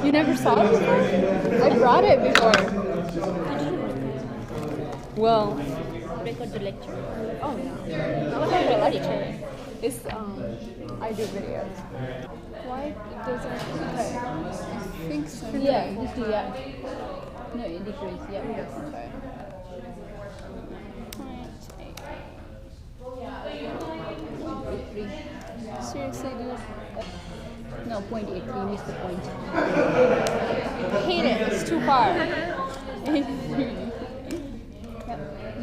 You never saw it before? I brought it before. Well, Record the lecture. oh no. Not like a lecture. It's I do videos. Why doesn't okay? I think so. Yeah, this is yeah. No, it decrease. Yeah. Okay. Seriously, dude. No, 0.8. You missed the point. I hate it. It's too far.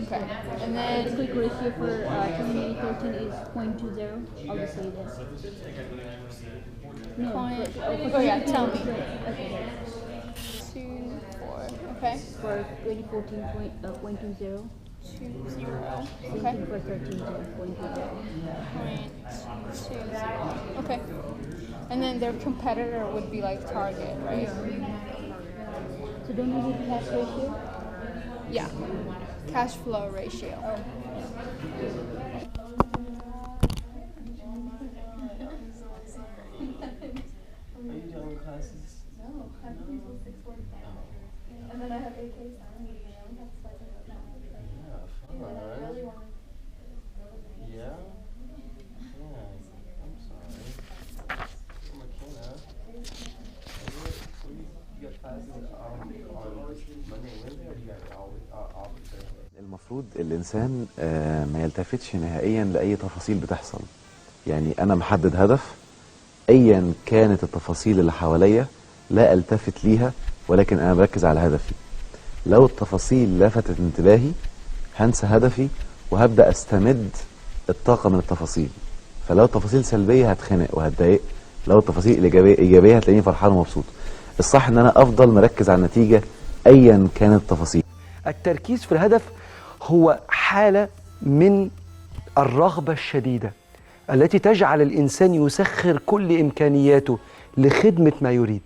Okay. And The then quick ratio for 2013 is 0.20. I'll just say that. No. point. for Oh yeah, tell me. Okay. 2, 4. Okay. For 2014, 0.20. 2, 0. Same Okay. thing for 13, 0.20. 0.20. Okay. And then their competitor would be like Target, right? So don't you need cash ratio? Yeah. Cash flow ratio. Are you doing classes? No, I have until 6:45. And then I have AK signing, and I only have to start at 9. Yeah, And I really fun. want to. Yeah? Yeah, I'm sorry. McKenna. You got classes on Monday and Wednesday, or you got it always off Thursday? المفروض الإنسان ما يلتفتش نهائيا لأي تفاصيل بتحصل. يعني أنا محدد هدف، أيا كانت التفاصيل اللي حواليا لا ألتفت ليها، ولكن أنا بركز على هدفي. لو التفاصيل لفتت انتباهي هنسى هدفي وهبدأ أستمد الطاقة من التفاصيل. فلو التفاصيل سلبية هتخنق وهتضايق، لو التفاصيل إيجابية هتلاقيني فرحان ومبسوط. الصح إن أنا أفضل مركز على النتيجة أيا كانت التفاصيل. التركيز في الهدف هو حالة من الرغبة الشديدة التي تجعل الإنسان يسخر كل إمكانياته لخدمة ما يريد.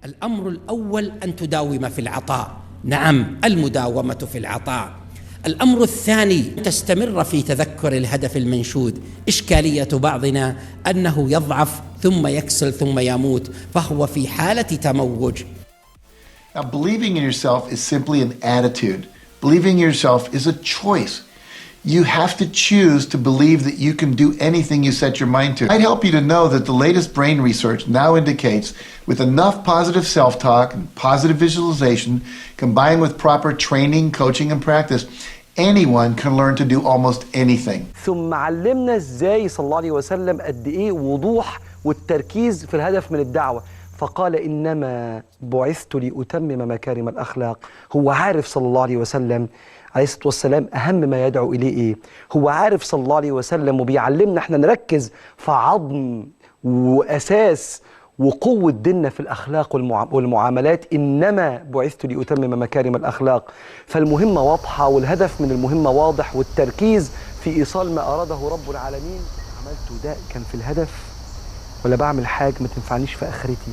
الأمر الأول أن تداوم في العطاء، نعم المداومة في العطاء. الأمر الثاني تستمر في تذكر الهدف المنشود. إشكالية بعضنا أنه يضعف ثم يكسل ثم يموت، فهو في حالة تموج. Now, believing in yourself is simply an attitude. Believing in yourself is a choice. You have to choose to believe that you can do anything you set your mind to. I'd help you to know that the latest brain research now indicates with enough positive self-talk and positive visualization, combined with proper training, coaching, and practice, anyone can learn to do almost anything. ثم علمنا ازاي صلى الله عليه وسلم قد ايه وضوح والتركيز في الهدف من الدعوة، فقال إنما بعثت لأتمم مكارم الأخلاق. هو عارف صلى الله عليه وسلم عليه الصلاة والسلام أهم ما يدعو إليه إيه. هو عارف صلى الله عليه وسلم وبيعلمنا احنا نركز في عظم وأساس وقوة ديننا في الأخلاق والمعاملات. إنما بعثت لأتمم مكارم الأخلاق. فالمهمة واضحة والهدف من المهمة واضح، والتركيز في إيصال ما أراده رب العالمين. عملته ده كان في الهدف ولا بعمل حاجة ما تنفعنيش في آخرتي؟